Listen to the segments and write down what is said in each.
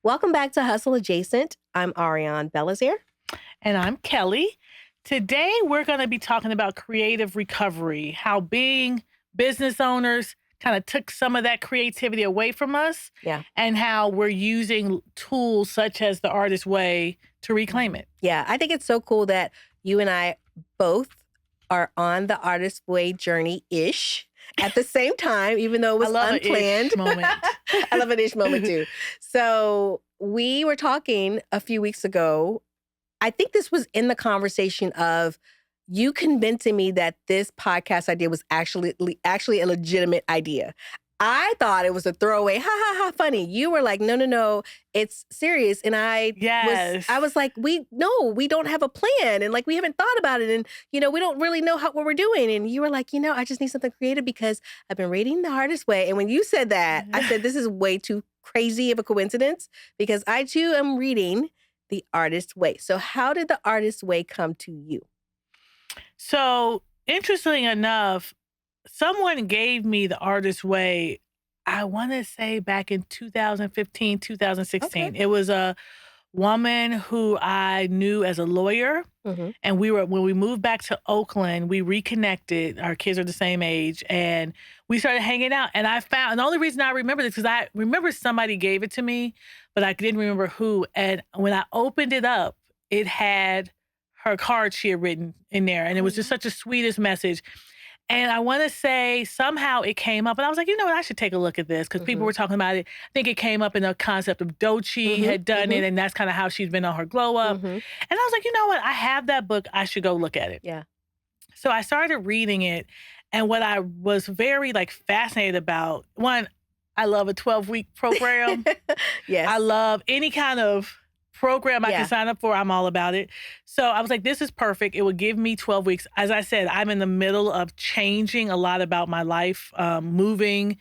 Welcome back to Hustle Adjacent. I'm Ariane Belazier. And I'm Kelly. Today, we're going to be talking about creative recovery, how being business owners kind of took some of that creativity away from us, and how we're using tools such as the Artist Way to reclaim it. Yeah, I think it's so cool that you and I both are on the Artist Way journey-ish at the same time, even though it was unplanned. I love an ish moment. I love an ish moment too. So we were talking a few weeks ago. I think this was in the conversation of you convincing me that this podcast idea was actually a legitimate idea. I thought it was a throwaway, ha ha ha, funny. You were like, no, it's serious. And I was like, we don't have a plan, and like we haven't thought about it, and we don't really know what we're doing. And you were like, I just need something creative because I've been reading The Artist Way. And when you said that, I said this is way too crazy of a coincidence because I too am reading The Artist Way. So how did The Artist Way come to you? So interestingly enough, someone gave me The Artist Way, I want to say back in 2015, 2016. Okay. It was a woman who I knew as a lawyer. Mm-hmm. And when we moved back to Oakland, we reconnected. Our kids are the same age. And we started hanging out. And the only reason I remember this is because I remember somebody gave it to me, but I didn't remember who. And when I opened it up, it had her card she had written in there. And it was just such a sweetest message. And I want to say somehow it came up, and I was like, you know what, I should take a look at this because people were talking about it. I think it came up in the concept of Doechii had done it, and that's kind of how she's been on her glow up. And I was like, you know what, I have that book. I should go look at it. Yeah. So I started reading it, and what I was very fascinated about, one, I love a 12-week program. Yes. I love any kind of program I can sign up for. I'm all about it. So I was like, this is perfect. It would give me 12 weeks. As I said, I'm in the middle of changing a lot about my life, moving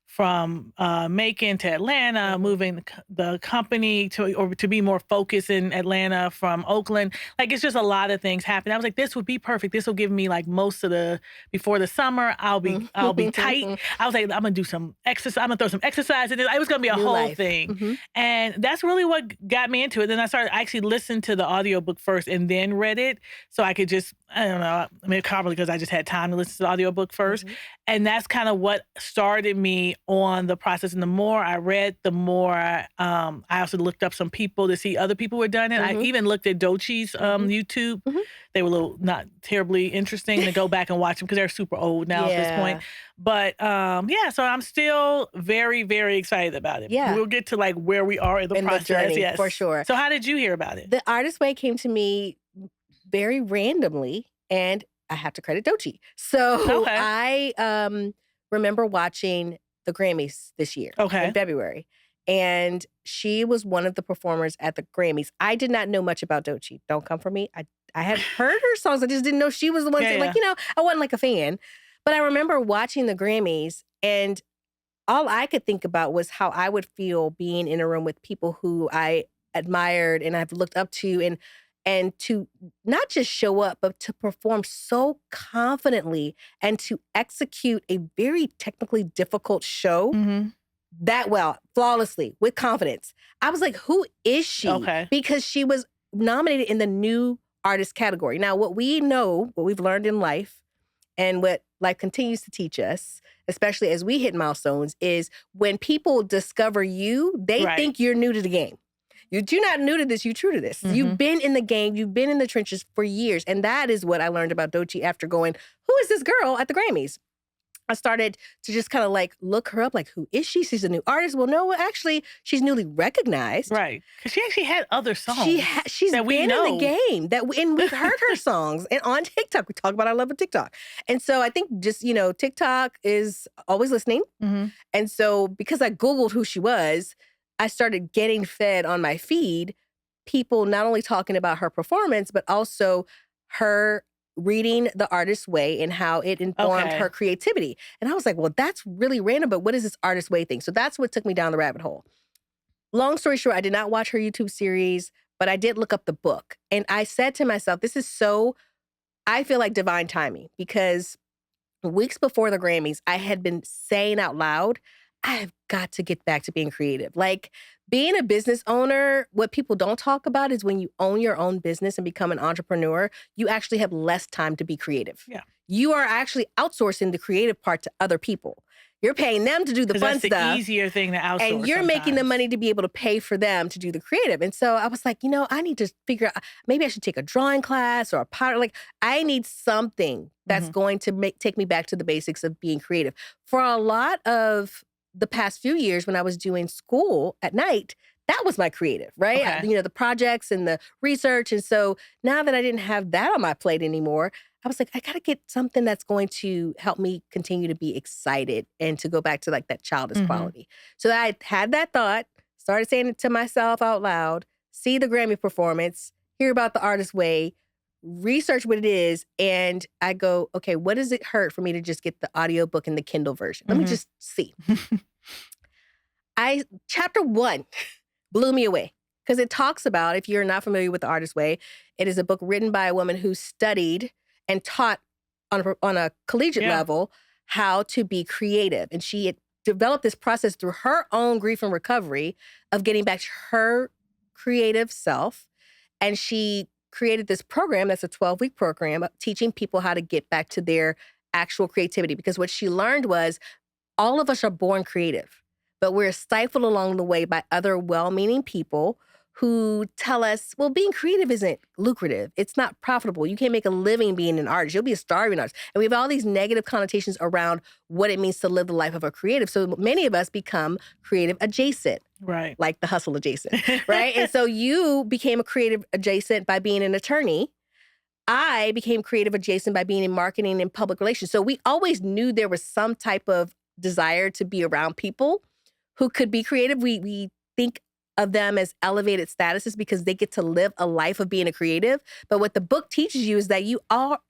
from Macon to Atlanta, moving the company to be more focused in Atlanta from Oakland. It's just a lot of things happening. I was like, this would be perfect. This will give me most of before the summer. I'll be tight. I was like, I'm gonna do some exercise. I'm gonna throw some exercise in it. It was gonna be a whole thing. And that's really what got me into it. Then I actually listened to the audiobook first and then read it. So I could just, I don't know, probably because I just had time to listen to the audiobook first. And that's kind of what started me on the process. And the more I read, the more I also looked up some people to see other people who had done it. I even looked at Doechii's YouTube. They were not terribly interesting to go back and watch them because they're super old now at this point. But so I'm still very, very excited about it. Yeah. We'll get to where we are in the process. The journey, for sure. So how did you hear about it? The Artist Way came to me very randomly, and I have to credit Doechii. So I remember watching the Grammys this year in February. And she was one of the performers at the Grammys. I did not know much about Doechii. Don't come for me. I had heard her songs. I just didn't know she was the one. I wasn't a fan. But I remember watching the Grammys, and all I could think about was how I would feel being in a room with people who I admired and I've looked up to, and to not just show up, but to perform so confidently and to execute a very technically difficult show that well, flawlessly, with confidence. I was like, who is she? Because she was nominated in the new artist category. Now, what we know, what we've learned in life, and what life continues to teach us, especially as we hit milestones, is when people discover you, they think you're new to the game. You're not new to this, you're true to this. You've been in the game, you've been in the trenches for years. And that is what I learned about Doechii after going, who is this girl at the Grammys? I started to just kind of look her up, who is she? She's a new artist. Well, no, actually, she's newly recognized. Right. Because she actually had other songs. She's been in the game. And we've heard her songs. And on TikTok, we talk about our love of TikTok. And so I think just, TikTok is always listening. And so because I Googled who she was, I started getting fed on my feed people not only talking about her performance, but also her reading The Artist Way and how it informed her creativity. And I was like, well, that's really random, but what is this Artist Way thing? So that's what took me down the rabbit hole. Long story short, I did not watch her YouTube series, but I did look up the book. And I said to myself, I feel like divine timing, because weeks before the Grammys, I had been saying out loud, I have got to get back to being creative. being a business owner, what people don't talk about is when you own your own business and become an entrepreneur, you actually have less time to be creative. Yeah. You are actually outsourcing the creative part to other people. You're paying them to do the fun stuff. That's the easier thing to outsource. And you're making the money to be able to pay for them to do the creative. And so I was like, I need to figure out, maybe I should take a drawing class or a pottery. Like, I need something that's going to take me back to the basics of being creative. For a lot of the past few years when I was doing school at night, that was my creative, right? Okay. The projects and the research. And so now that I didn't have that on my plate anymore, I was like, I got to get something that's going to help me continue to be excited and to go back to like that childish quality. So I had that thought, started saying it to myself out loud, see the Grammy performance, hear about the Artist Way, research what it is, and I go, okay, what does it hurt for me to just get the audiobook and the Kindle version? Let me just see. Chapter 1 blew me away because it talks about, if you're not familiar with the Artist Way, it is a book written by a woman who studied and taught on a collegiate level how to be creative. And she had developed this process through her own grief and recovery of getting back to her creative self. And she created this program that's a 12-week program teaching people how to get back to their actual creativity. Because what she learned was all of us are born creative, but we're stifled along the way by other well-meaning people who tell us, well, being creative isn't lucrative. It's not profitable. You can't make a living being an artist. You'll be a starving artist. And we have all these negative connotations around what it means to live the life of a creative. So many of us become creative adjacent. Right. Like the hustle adjacent, right? And so you became a creative adjacent by being an attorney. I became creative adjacent by being in marketing and public relations. So we always knew there was some type of desire to be around people who could be creative. We think of them as elevated statuses because they get to live a life of being a creative. But what the book teaches you is that you are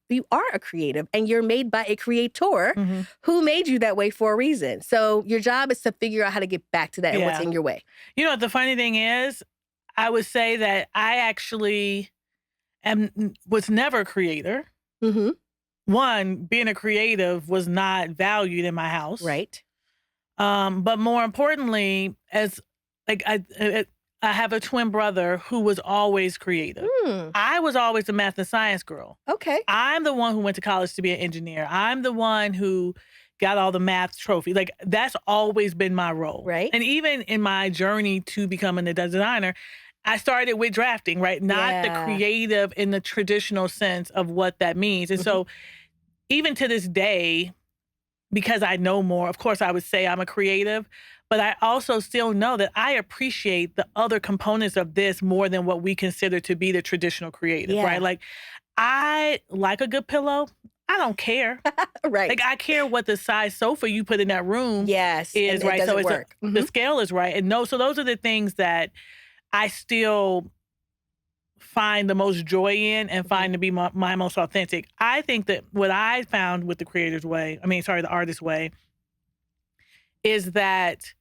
a creative and you're made by a creator who made you that way for a reason. So your job is to figure out how to get back to that and what's in your way. The funny thing is, I would say that I actually was never a creator. One, being a creative was not valued in my house. Right. But more importantly, as like I have a twin brother who was always creative. I was always a math and science girl. Okay. I'm the one who went to college to be an engineer. I'm the one who got all the math trophies. Like, that's always been my role. Right. And even in my journey to becoming a designer, I started with drafting, right? Not the creative in the traditional sense of what that means. And so even to this day, because I know more, of course I would say I'm a creative, but I also still know that I appreciate the other components of this more than what we consider to be the traditional creative, right? Like, I like a good pillow. I don't care. Right. Like, I care what the size sofa you put in that room is, right? So the scale is right. And so those are the things that I still find the most joy in and find to be my most authentic. I think that what I found with the the Artist Way, is that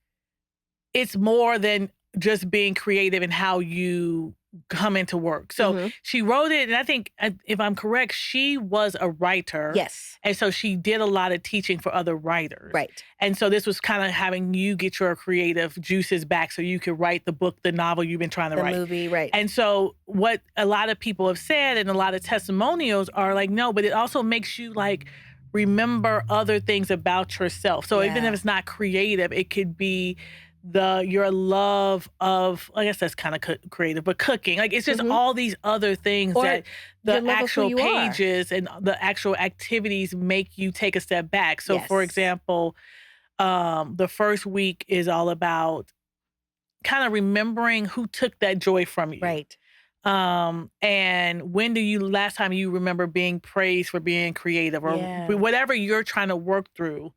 it's more than just being creative in how you come into work. So she wrote it, and I think, if I'm correct, she was a writer. Yes. And so she did a lot of teaching for other writers. Right. And so this was kind of having you get your creative juices back so you could write the book, the novel you've been trying to write. The movie, right. And so what a lot of people have said, and a lot of testimonials are like, no, but it also makes you like remember other things about yourself. So even if it's not creative, it could be your love of, I guess that's kind of creative, but cooking. Like, it's just all these other things that the actual pages and the actual activities make you take a step back. So for example, the first week is all about kind of remembering who took that joy from you. Right. And when last time you remember being praised for being creative, or whatever you're trying to work through.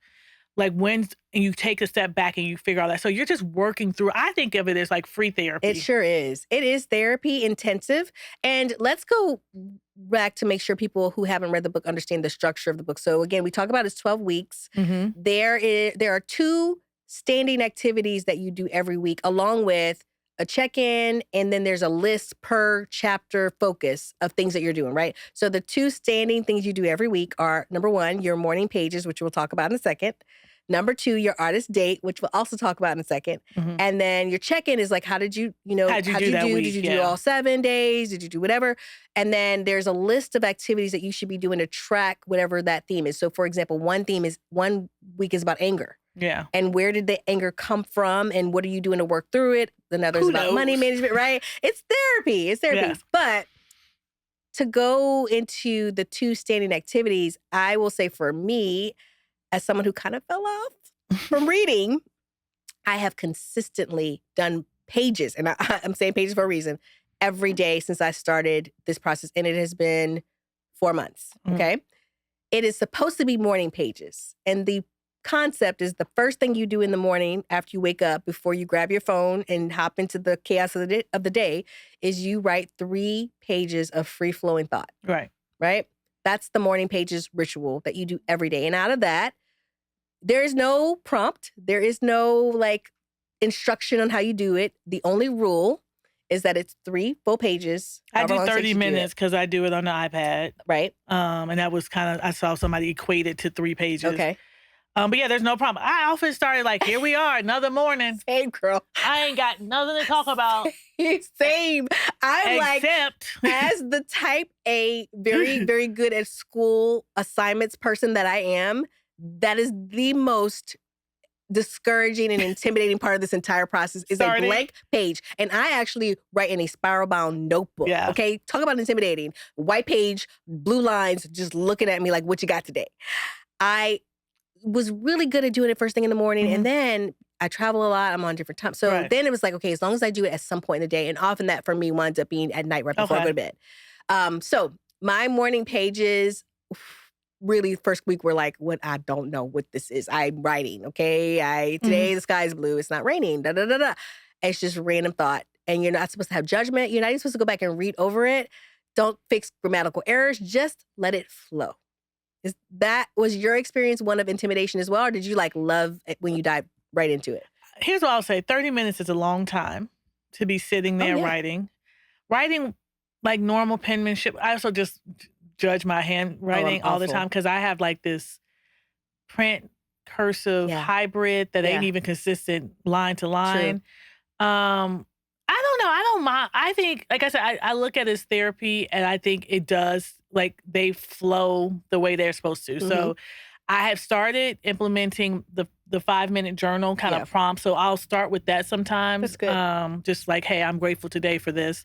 Like, when you take a step back and you figure out that. So you're just working through. I think of it as like free therapy. It sure is. It is therapy intensive. And let's go back to make sure people who haven't read the book understand the structure of the book. So again, we talk about it's 12 weeks. There are 2 standing activities that you do every week, along with a check-in, and then there's a list per chapter focus of things that you're doing, right? So the 2 standing things you do every week are, number 1, your morning pages, which we'll talk about in a second. Number 2, your artist date, which we'll also talk about in a second. Mm-hmm. And then your check-in is like, how did you how'd you do that week? Did you do all 7 days? Did you do whatever? And then there's a list of activities that you should be doing to track whatever that theme is. So for example, one week is about anger. Yeah. And where did the anger come from? And what are you doing to work through it? Another's about money management, right? It's therapy. It's therapy. Yes. But to go into the 2 standing activities, I will say for me, as someone who kind of fell off from reading, I have consistently done pages, and I'm saying pages for a reason, every day since I started this process, and it has been 4 months, okay? It is supposed to be morning pages, and the concept is the first thing you do in the morning after you wake up, before you grab your phone and hop into the chaos of the day, is you write 3 pages of free-flowing thought. Right? That's the morning pages ritual that you do every day. And out of that, there is no prompt. There is no like instruction on how you do it. The only rule is that it's 3 full pages. I do 30 minutes because I do it on the iPad. Right. And that was kind of, I saw somebody equate it to 3 pages. Okay. But yeah, there's no problem. I often started like, here we are, another morning. Same, girl. I ain't got nothing to talk about. Same. I'm Except... like, as the type A, very, very good at school assignments person that I am, that is the most discouraging and intimidating part of this entire process is a blank page. And I actually write in a spiral-bound notebook. Yeah. Okay? Talk about intimidating. White page, blue lines, just looking at me like, what you got today? I was really good at doing it first thing in the morning. And then I travel a lot. I'm on different times. So then it was like, okay, as long as I do it at some point in the day, and often that for me winds up being at night right before I go to bed. So my morning pages really first week were like, what? I don't know what this is. I'm writing, okay? Today the sky's blue. It's not raining. Da, da, da, da. It's just random thought. And you're not supposed to have judgment. You're not even supposed to go back and read over it. Don't fix grammatical errors. Just let it flow. Was your experience one of intimidation as well? Or did you like love it when you dive right into it? Here's what I'll say. 30 minutes is a long time to be sitting there writing. Writing like normal penmanship. I also just judge my handwriting all the time because I have like this print cursive hybrid that ain't even consistent line to line. I don't know. I don't mind. I think, like I said, I look at it as therapy, and I think it does, like, they flow the way they're supposed to. So I have started implementing the 5-minute journal kind of prompt. So I'll start with that sometimes. That's good. Just like, hey, I'm grateful today for this.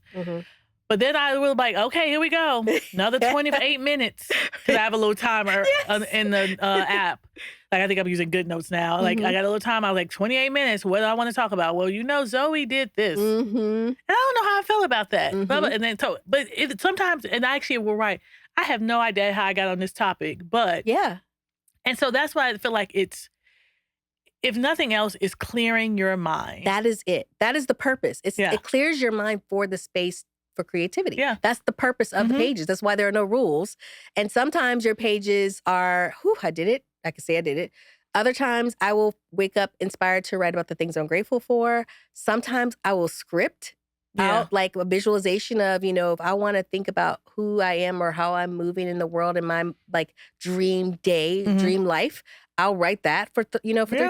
But then I will like, okay, here we go. Another 28 minutes. Because I have a little timer in the app. Like, I think I'm using Good Notes now. Like, I got a little time. I was like, 28 minutes. What do I want to talk about? Well, Zoe did this. And I don't know how I feel about that. And then, but sometimes, and actually, we're right. I have no idea how I got on this topic. But and so that's why I feel like it's, if nothing else, is clearing your mind. That is it. That is the purpose. It clears your mind for the space for creativity. That's the purpose of the pages. That's why there are no rules. And sometimes your pages are, I did it. I can say I did it. Other times I will wake up inspired to write about the things I'm grateful for. Sometimes I will script out like a visualization of, if I want to think about who I am or how I'm moving in the world in my like dream day, dream life. I'll write that for 3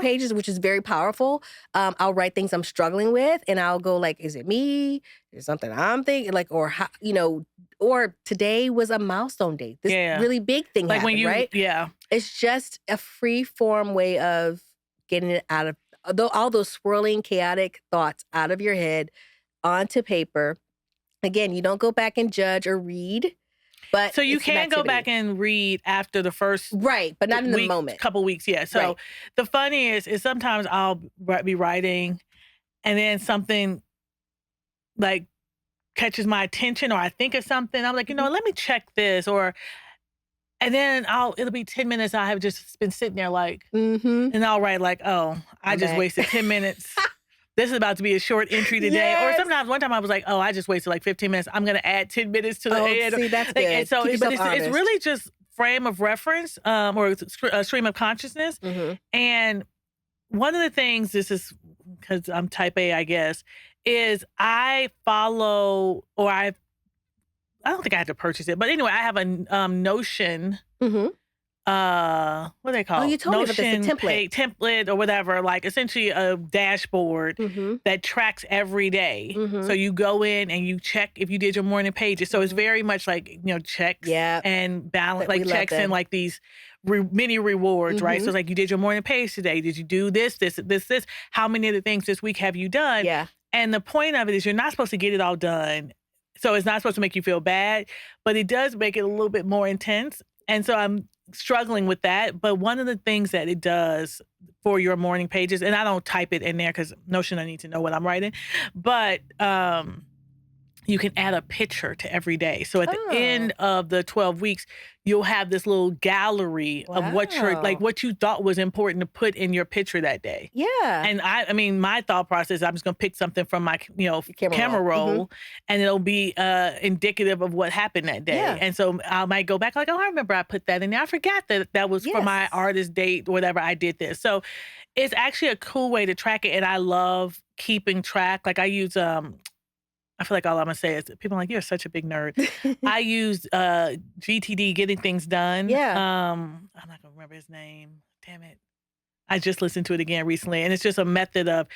pages, which is very powerful. I'll write things I'm struggling with, and I'll go like, is it me? Is something I'm thinking like, or how, or today was a milestone day. This really big thing like happened, right? It's just a free form way of getting it out of all those swirling, chaotic thoughts out of your head onto paper. Again, you don't go back and judge or read. But so you can go back and read after the first but not in the moment. Couple weeks, So the funny is sometimes I'll be writing, and then something like catches my attention, or I think of something. I'm like, let me check this, and then it'll be 10 minutes. I have just been sitting there like, and I'll write like, oh, I just wasted 10 minutes. This is about to be a short entry today. Or sometimes one time I was like, oh, I just wasted like 15 minutes. I'm going to add 10 minutes to the end. See, that's good. And so, but it's really just frame of reference or a stream of consciousness. And one of the things, this is because I'm type A, I guess, is I follow, or I don't think I had to purchase it. But anyway, I have a Notion what do they call you told me about this, a Notion template. Template or whatever, like essentially a dashboard that tracks every day. So you go in and you check if you did your morning pages. So it's very much like, checks and balance, like checks and like these mini rewards, right? So it's like you did your morning page today. Did you do this? How many of the things this week have you done? Yeah. And the point of it is you're not supposed to get it all done. So it's not supposed to make you feel bad, but it does make it a little bit more intense. And so I'm struggling with that. But one of the things that it does for your morning pages, and I don't type it in there because Notion, I need to know what I'm writing, but you can add a picture to every day. So at the end of the 12 weeks, you'll have this little gallery of what you thought was important to put in your picture that day. Yeah. And I mean, my thought process, I'm just going to pick something from my, camera roll and it'll be indicative of what happened that day. Yeah. And so I might go back like, oh, I remember I put that in there. I forgot that was for my artist date, whatever I did this. So it's actually a cool way to track it. And I love keeping track. Like I use, I feel like all I'm gonna say is people are like, you're such a big nerd. I use GTD, Getting Things Done. Yeah. I'm not gonna remember his name. Damn it. I just listened to it again recently, and it's just a method of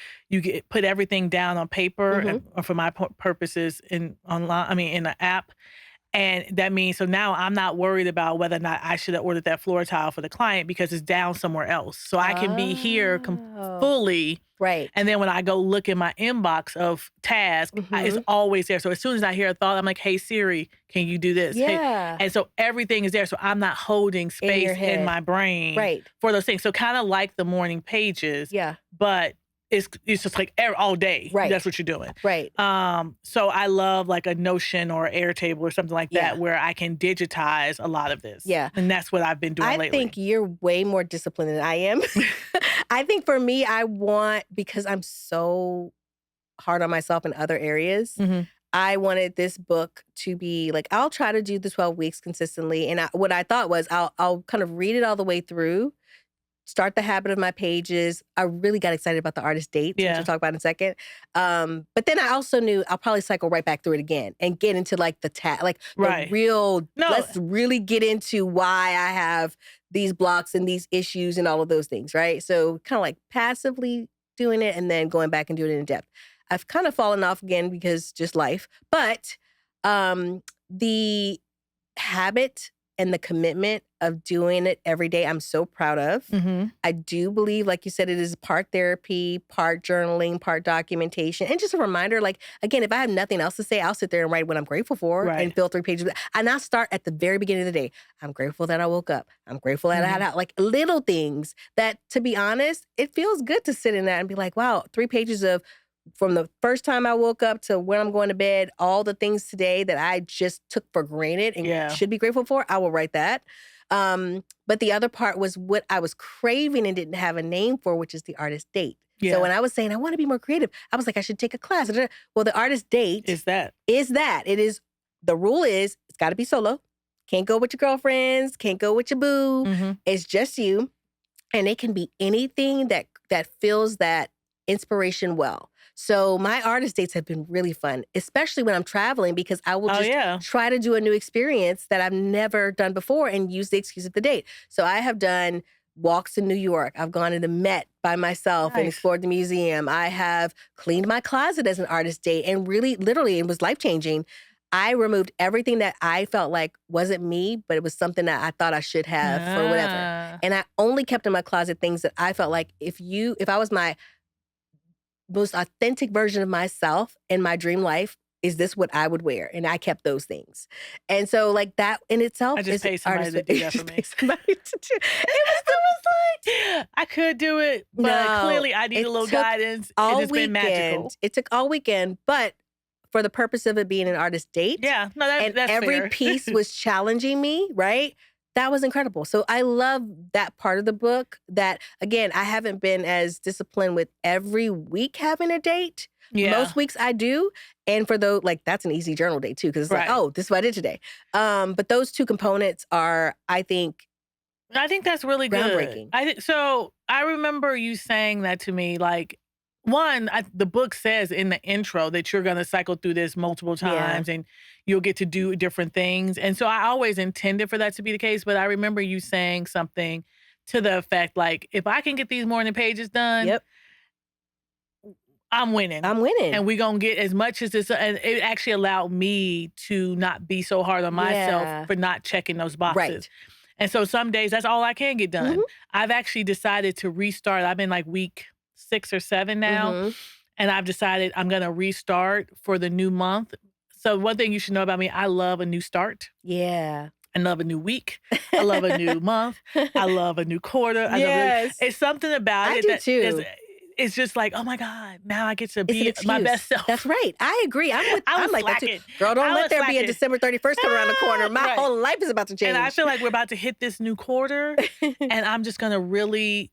put everything down on paper, or for my purposes in the app. And that means, so now I'm not worried about whether or not I should have ordered that floor tile for the client because it's down somewhere else. So I can be here fully. Right. And then when I go look in my inbox of tasks, it's always there. So as soon as I hear a thought, I'm like, hey, Siri, can you do this? Yeah. Hey. And so everything is there. So I'm not holding space in my brain for those things. So kind of like the morning pages. Yeah. But it's just like all day. Right. That's what you're doing. Right. So I love like a Notion or Airtable or something like that where I can digitize a lot of this. Yeah. And that's what I've been doing lately. I think you're way more disciplined than I am. I think for me, because I'm so hard on myself in other areas, I wanted this book to be like, I'll try to do the 12 weeks consistently. And what I thought was I'll kind of read it all the way through, start the habit of my pages. I really got excited about the artist date, which we'll talk about in a second. But then I also knew I'll probably cycle right back through it again and get into like the let's really get into why I have these blocks and these issues and all of those things, right? So kind of like passively doing it and then going back and doing it in depth. I've kind of fallen off again because just life. But the habit and the commitment of doing it every day, I'm so proud of. I do believe, like you said, it is part therapy, part journaling, part documentation. And just a reminder, like, again, if I have nothing else to say, I'll sit there and write what I'm grateful for and fill 3 pages. And I'll start at the very beginning of the day. I'm grateful that I woke up. I'm grateful that I had out, like little things that, to be honest, it feels good to sit in that and be like, wow, 3 pages of from the first time I woke up to when I'm going to bed, all the things today that I just took for granted and should be grateful for, I will write that. But the other part was what I was craving and didn't have a name for, which is the artist date. So when I was saying I want to be more creative, I was like, I should take a class. Well, the artist date is that. It is, the rule is it's got to be solo. Can't go with your girlfriends, can't go with your boo. It's just you. And it can be anything that fills that inspiration well. So my artist dates have been really fun, especially when I'm traveling, because I will just try to do a new experience that I've never done before and use the excuse of the date. So I have done walks in New York. I've gone to the Met by myself and explored the museum. I have cleaned my closet as an artist date, and really, literally, it was life-changing. I removed everything that I felt like wasn't me, but it was something that I thought I should have or whatever. And I only kept in my closet things that I felt like if I was my most authentic version of myself in my dream life, is this what I would wear? And I kept those things. And so like that in itself, I just paid somebody to do that for me. It was like, I could do it, but clearly I need a little guidance. And it's been magical. It took all weekend, but for the purpose of it being an artist date. Yeah, no, that's every fair. piece was challenging me, right? That was incredible. So I love that part of the book that, again, I haven't been as disciplined with every week having a date. Most weeks I do. And for those, like, that's an easy journal day too, because it's like, oh, this is what I did today. But those 2 components are, I think that's really groundbreaking. Good. So I remember you saying that to me, like, the book says in the intro that you're going to cycle through this multiple times and you'll get to do different things. And so I always intended for that to be the case. But I remember you saying something to the effect, like, if I can get these morning pages done, I'm winning. And we're going to get as much as this. And it actually allowed me to not be so hard on myself for not checking those boxes. Right. And so some days that's all I can get done. I've actually decided to restart. I've been like week 6 or 7 now. And I've decided I'm going to restart for the new month. So one thing you should know about me, I love a new start. Yeah. I love a new week. I love a new month. I love a new quarter. It's something about it that too. It's just like, oh my God, now I get to be my best self. That's right. I agree. I'm like that too. Girl, don't let there be a December 31st come around the corner. My whole life is about to change. And I feel like we're about to hit this new quarter and I'm just going to really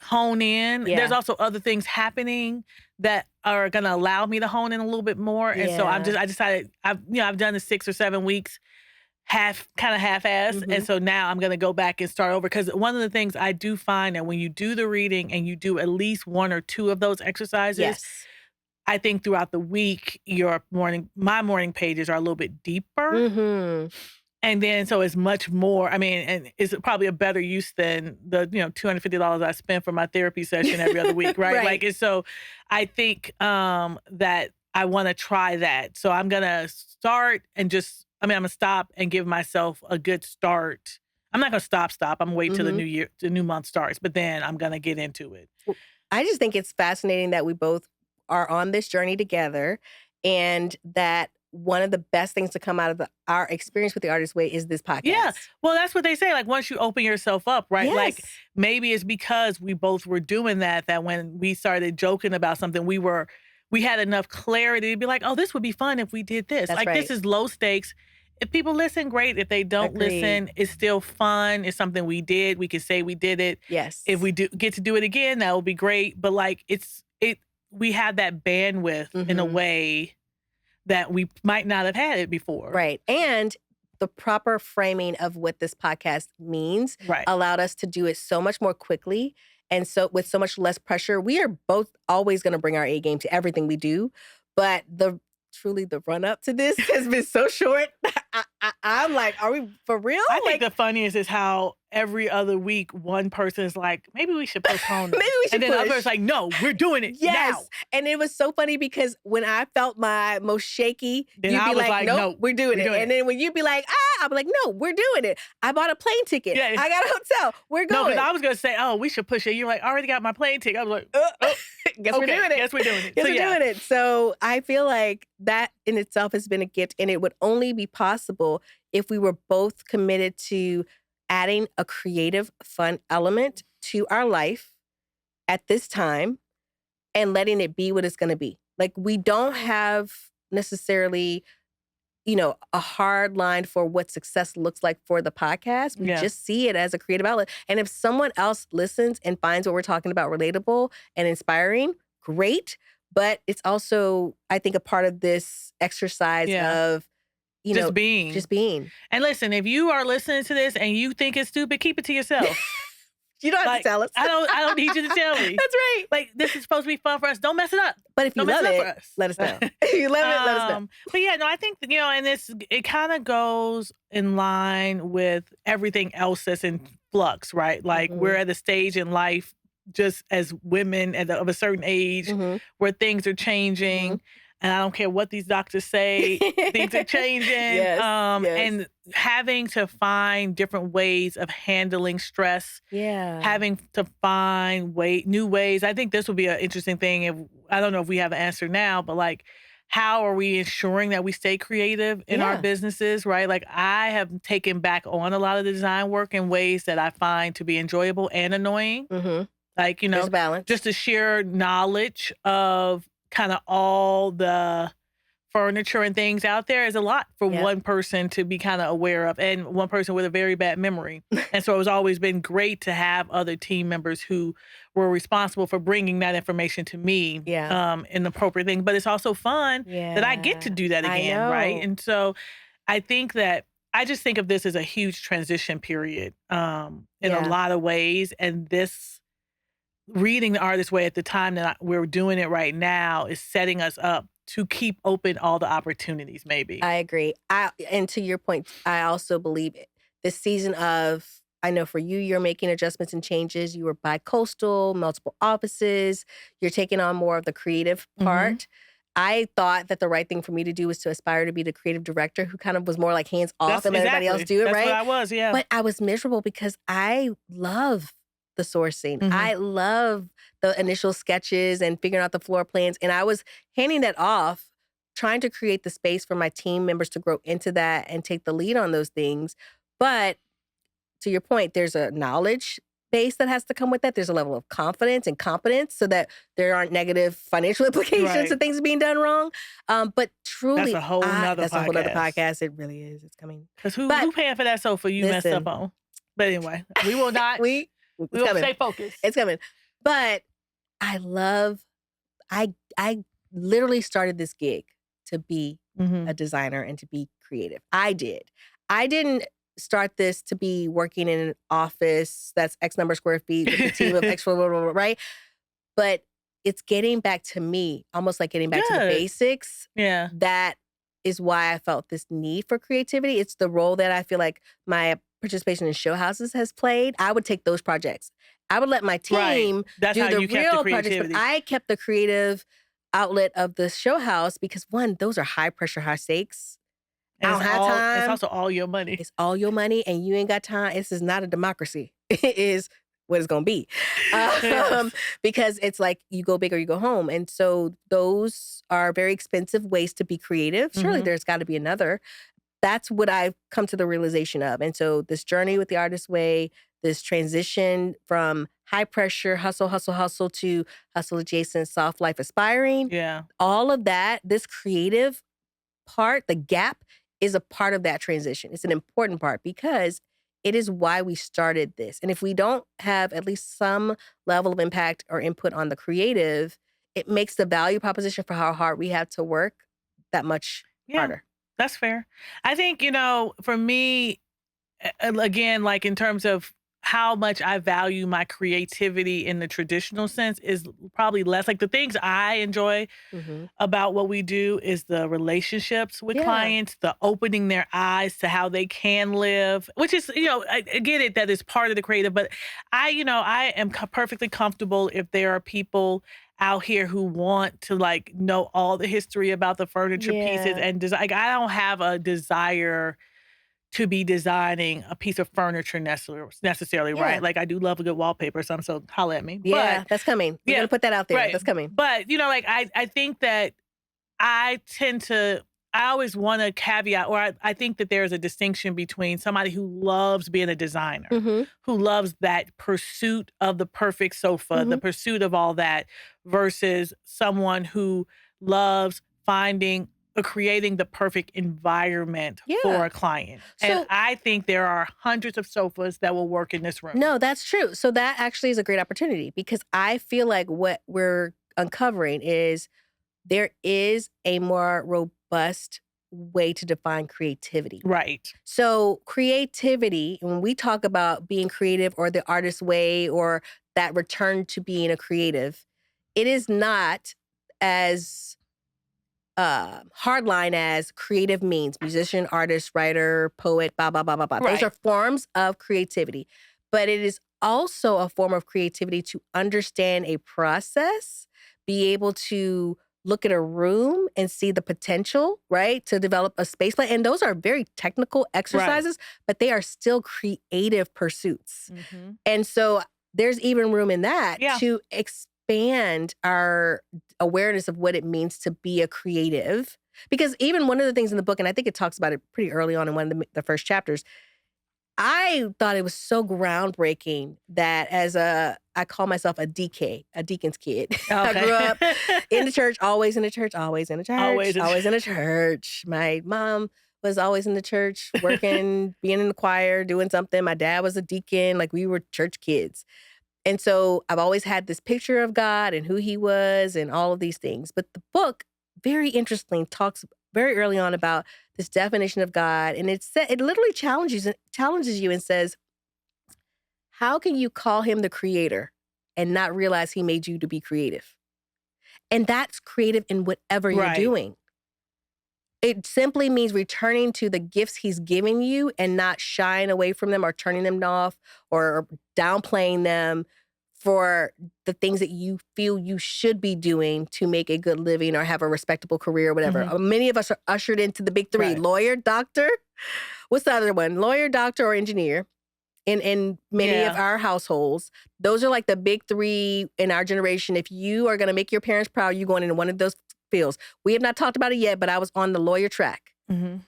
hone in. There's also other things happening that are going to allow me to hone in a little bit more. And so I decided, I've done the 6 or 7 weeks half-assed. And so now I'm going to go back and start over. Because one of the things I do find that when you do the reading and you do at least 1 or 2 of those exercises, I think throughout the week, my morning pages are a little bit deeper. And then, so it's much more, and it's probably a better use than the, $250 I spend for my therapy session every other week, right? Like, and so I think that I want to try that. So I'm going to start and I'm going to stop and give myself a good start. I'm not going to stop. I'm going to wait till the new month starts, but then I'm going to get into it. I just think it's fascinating that we both are on this journey together, and that one of the best things to come out of our experience with the Artist Way is this podcast. Yeah. Well, that's what they say. Like, once you open yourself up, right? Yes. Like, maybe it's because we both were doing that when we started joking about something, we had enough clarity to be like, oh, this would be fun if we did this. That's this is low stakes. If people listen, great. If they don't listen, it's still fun. It's something we did. We can say we did it. Yes. If we get to do it again, that will be great. But we have that bandwidth in a way that we might not have had it before. Right. And the proper framing of what this podcast means allowed us to do it so much more quickly and so with so much less pressure. We are both always going to bring our A game to everything we do, but truly the run up to this has been so short. I'm like, are we for real? I think the funniest is how every other week one person is like, maybe we should postpone it. Maybe we should And then the other person's like, no, we're doing it now. And it was so funny because when I felt my most shaky, then you'd be like, nope, we're doing it. And then when you'd be like, I'll be like, no, we're doing it. I bought a plane ticket. Yeah. I got a hotel. We're going. No, because I was going to say, oh, we should push it. You're like, I already got my plane ticket. I was like, guess we're doing it. Guess we're doing it. Guess we're doing it. So I feel like that in itself has been a gift, and it would only be possible if we were both committed to adding a creative, fun element to our life at this time and letting it be what it's going to be. Like, we don't have necessarily, a hard line for what success looks like for the podcast. We just see it as a creative outlet. And if someone else listens and finds what we're talking about relatable and inspiring, great. But it's also, I think, a part of this exercise of, just being. And listen, if you are listening to this and you think it's stupid, keep it to yourself. You don't have to tell us. I don't need you to tell me. That's right. Like, this is supposed to be fun for us. Don't mess it up. But if you love it, let us know. If you love it, let us know. But yeah, no, I think, and it kind of goes in line with everything else that's in flux, right? Like, we're at a stage in life, just as women of a certain age, where things are changing. And I don't care what these doctors say, things are changing. And having to find different ways of handling stress. Yeah. Having to find new ways. I think this would be an interesting thing. I don't know if we have an answer now, but like, how are we ensuring that we stay creative in our businesses, right? Like, I have taken back on a lot of the design work in ways that I find to be enjoyable and annoying. Like, there's balance. Just the sheer knowledge of kind of all the furniture and things out there is a lot for one person to be kind of aware of, and one person with a very bad memory. And so it's always been great to have other team members who were responsible for bringing that information to me in the appropriate thing. But it's also fun that I get to do that again, right? And so I think that I just think of this as a huge transition period in a lot of ways. And this reading The Artist's Way at the time that we're doing it right now is setting us up to keep open all the opportunities, maybe. I agree. And to your point, I also believe this season of, I know for you, you're making adjustments and changes. You were bi-coastal, multiple offices. You're taking on more of the creative part. I thought that the right thing for me to do was to aspire to be the creative director who kind of was more like hands off and let everybody else do it, That's right? what I was, yeah. But I was miserable because I love the sourcing. I love the initial sketches and figuring out the floor plans. And I was handing that off, trying to create the space for my team members to grow into that and take the lead on those things. But to your point, there's a knowledge base that has to come with that. There's a level of confidence and competence so that there aren't negative financial implications of things being done wrong. But truly, that's a whole nother podcast. It really is. It's coming. Because who paying for that sofa you messed up on? But anyway, we will not. we will stay focused. It's coming. But I literally started this gig to be a designer and to be creative. I didn't start this to be working in an office that's X number of square feet with a team of X, right? But it's getting back to me, almost like getting back to the basics. Yeah. That is why I felt this need for creativity. It's the role that I feel like my participation in show houses has played. I would take those projects. I would let my team do the real projects, but I kept the creative outlet of the show house because, one, those are high pressure, high stakes. I don't have time. It's also all your money. It's all your money, and you ain't got time. This is not a democracy. It is what it's going to be. Because it's like you go big or you go home. And so those are very expensive ways to be creative. Surely there's got to be another. That's what I've come to the realization of. And so this journey with The Artist's Way, this transition from high pressure, hustle to hustle adjacent, soft life aspiring. Yeah. All of that, this creative part, the gap, is a part of that transition. It's an important part because it is why we started this. And if we don't have at least some level of impact or input on the creative, it makes the value proposition for how hard we have to work that much harder. That's fair. I think, for me, again, like in terms of how much I value my creativity in the traditional sense is probably less. Like the things I enjoy about what we do is the relationships with clients, the opening their eyes to how they can live, which is, I get it that is part of the creative, but I am perfectly comfortable if there are people out here who want to know all the history about the furniture pieces and design. Like, I don't have a desire to be designing a piece of furniture necessarily, right? Like I do love a good wallpaper, so holla at me. Yeah, that's coming. We're gonna put that out there. Right. That's coming. But I think that I always want to caveat, or I think that there's a distinction between somebody who loves being a designer, who loves that pursuit of the perfect sofa, the pursuit of all that, versus someone who loves creating the perfect environment for a client. And I think there are hundreds of sofas that will work in this room. No, that's true. So that actually is a great opportunity because I feel like what we're uncovering is there is a more robust way to define creativity. Right. So creativity, when we talk about being creative or the artist's way or that return to being a creative, it is not as hardline as creative means musician, artist, writer, poet, blah, blah, blah, blah, blah. Right. Those are forms of creativity. But it is also a form of creativity to understand a process, be able to look at a room and see the potential, right? To develop a space plan. And those are very technical exercises, but they are still creative pursuits. And so there's even room in that to expand our awareness of what it means to be a creative. Because even one of the things in the book, and I think it talks about it pretty early on in one of the first chapters, I thought it was so groundbreaking that I call myself a deacon's kid. Okay. I grew up in the church, always in the church, always in the church, always in the church. My mom was always in the church, working, being in the choir, doing something. My dad was a deacon. Like we were church kids. And so I've always had this picture of God and who he was and all of these things. But the book, very interestingly, talks very early on about this definition of God. And it literally challenges you and says, how can you call him the creator and not realize he made you to be creative. And that's creative in whatever you're doing. It simply means returning to the gifts he's giving you and not shying away from them or turning them off or downplaying them for the things that you feel you should be doing to make a good living or have a respectable career or whatever. Many of us are ushered into the big three: lawyer, doctor. What's the other one? Lawyer, doctor, or engineer. In many of our households, those are like the big three in our generation. If you are going to make your parents proud, you're going into one of those fields. We have not talked about it yet, but I was on the lawyer track.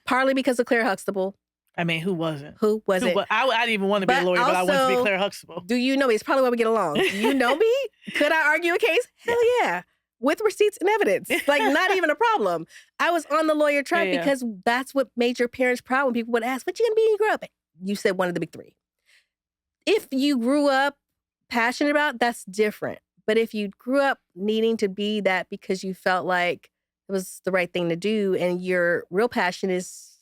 Partly because of Claire Huxtable. I mean, who wasn't? Who wasn't? I didn't even want to be a lawyer, but I wanted to be Claire Huxtable. Do you know me? It's probably why we get along. Do you know me? Could I argue a case? Hell yeah. With receipts and evidence. Like, not even a problem. I was on the lawyer track because that's what made your parents proud when people would ask, what you going to be when you grow up? You said one of the big three. If you grew up passionate about, that's different. But if you grew up needing to be that because you felt like it was the right thing to do and your real passion is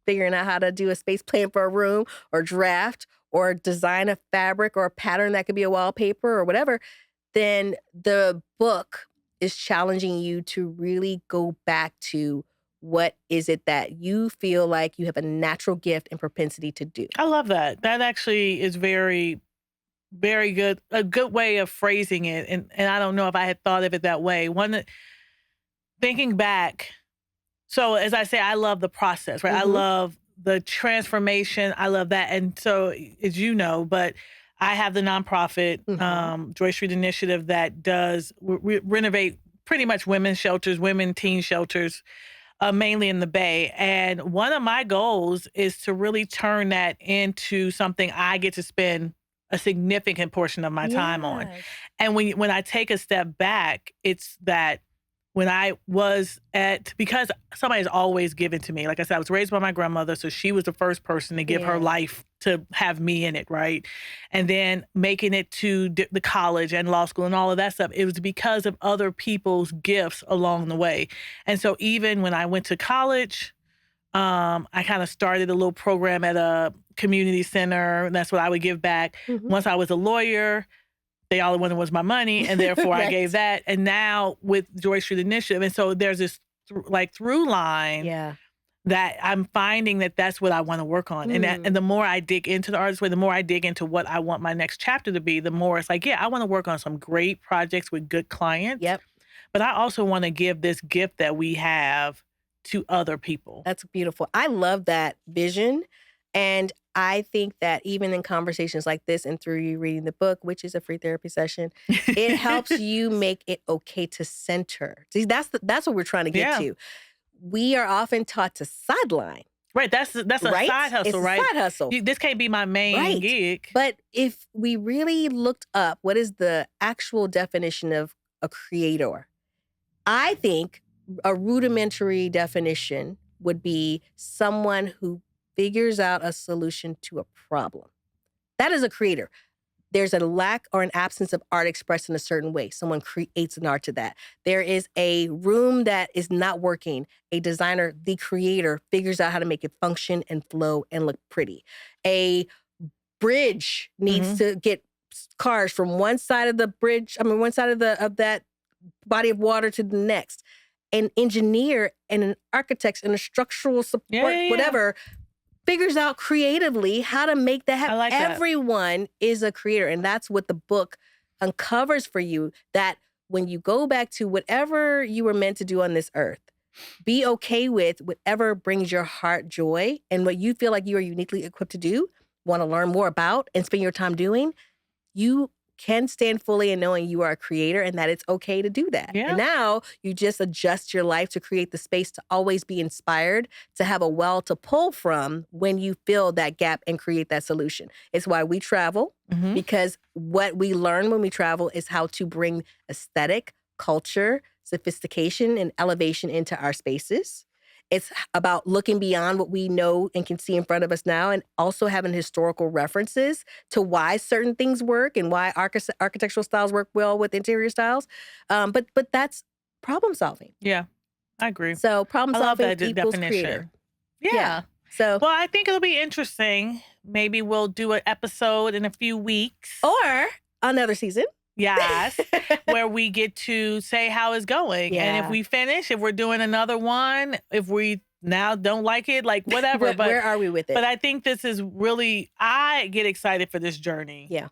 figuring out how to do a space plan for a room or draft or design a fabric or a pattern that could be a wallpaper or whatever, then the book is challenging you to really go back to what is it that you feel like you have a natural gift and propensity to do. I love that. That actually is very, very good. A good way of phrasing it. And I don't know if I had thought of it that way. Thinking back, so as I say, I love the process, right? I love the transformation. I love that. And so, as you know, but I have the nonprofit Joy Street Initiative that does renovate pretty much women's shelters, women teen shelters, mainly in the Bay. And one of my goals is to really turn that into something I get to spend a significant portion of my time on. And when I take a step back, it's that when I was because somebody's always given to me. Like I said, I was raised by my grandmother, so she was the first person to give her life to have me in it, right? And then making it to the college and law school and all of that stuff, it was because of other people's gifts along the way. And so even when I went to college, I kind of started a little program at a community center, and that's what I would give back. Once I was a lawyer, they all wanted was my money, and therefore I gave that. And now with Joy Street Initiative, and so there's this through line that I'm finding that that's what I want to work on. And the more I dig into the artist way, the more I dig into what I want my next chapter to be, the more it's like, I want to work on some great projects with good clients. But I also want to give this gift that we have to other people. That's beautiful. I love that vision. And I think that even in conversations like this and through you reading the book, which is a free therapy session, it helps you make it okay to center. See, that's what we're trying to get to. We are often taught to sideline. Right. That's a side hustle, it's right? A side hustle. This can't be my main gig. But if we really looked up what is the actual definition of a creator, I think a rudimentary definition would be someone who figures out a solution to a problem. That is a creator. There's a lack or an absence of art expressed in a certain way. Someone creates an art to that. There is a room that is not working. A designer, the creator, figures out how to make it function and flow and look pretty. A bridge needs to get cars from one side of the bridge, one side of that body of water to the next. An engineer and an architect and a structural support, whatever, figures out creatively how to make that happen. I like Everyone is a creator. And that's what the book uncovers for you, that when you go back to whatever you were meant to do on this earth, be okay with whatever brings your heart joy and what you feel like you are uniquely equipped to do, want to learn more about and spend your time doing. You can stand fully in knowing you are a creator and that it's okay to do that. And now you just adjust your life to create the space to always be inspired, to have a well to pull from when you fill that gap and create that solution. It's why we travel, because what we learn when we travel is how to bring aesthetic, culture, sophistication, and elevation into our spaces. It's about looking beyond what we know and can see in front of us now, and also having historical references to why certain things work and why architectural styles work well with interior styles. But that's problem solving. Yeah, I agree. So problem solving equals definition. Creator. Yeah. So, well, I think it'll be interesting. Maybe we'll do an episode in a few weeks. Or another season. Yes, where we get to say how it's going. And if we finish, if we're doing another one, if we now don't like it, like whatever. But where are we with it? But I think this is really, I get excited for this journey. Yeah.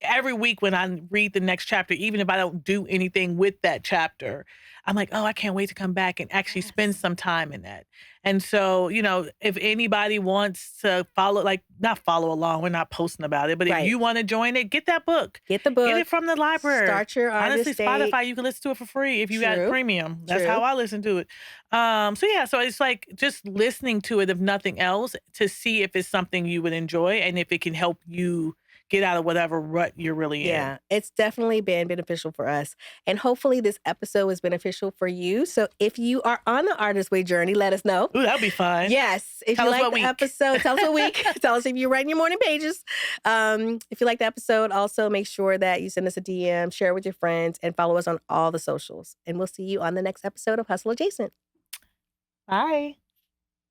Every week when I read the next chapter, even if I don't do anything with that chapter, I'm like, oh, I can't wait to come back and actually spend some time in that. And so, you know, if anybody wants to follow, like not follow along, we're not posting about it, but if you want to join it, get that book. Get the book. Get it from the library. Start your artist Honestly, Spotify, you can listen to it for free if you got premium. That's True. how I listen to it. So it's like just listening to it, if nothing else, to see if it's something you would enjoy and if it can help you get out of whatever rut you're really in. Yeah, it's definitely been beneficial for us. And hopefully this episode was beneficial for you. So if you are on the Artist Way journey, let us know. Ooh, that'd be fun. Yes. If you like the episode, tell us what week. Tell us if you're writing your morning pages. If you like the episode, also make sure that you send us a DM, share it with your friends, and follow us on all the socials. And we'll see you on the next episode of Hustle Adjacent. Bye.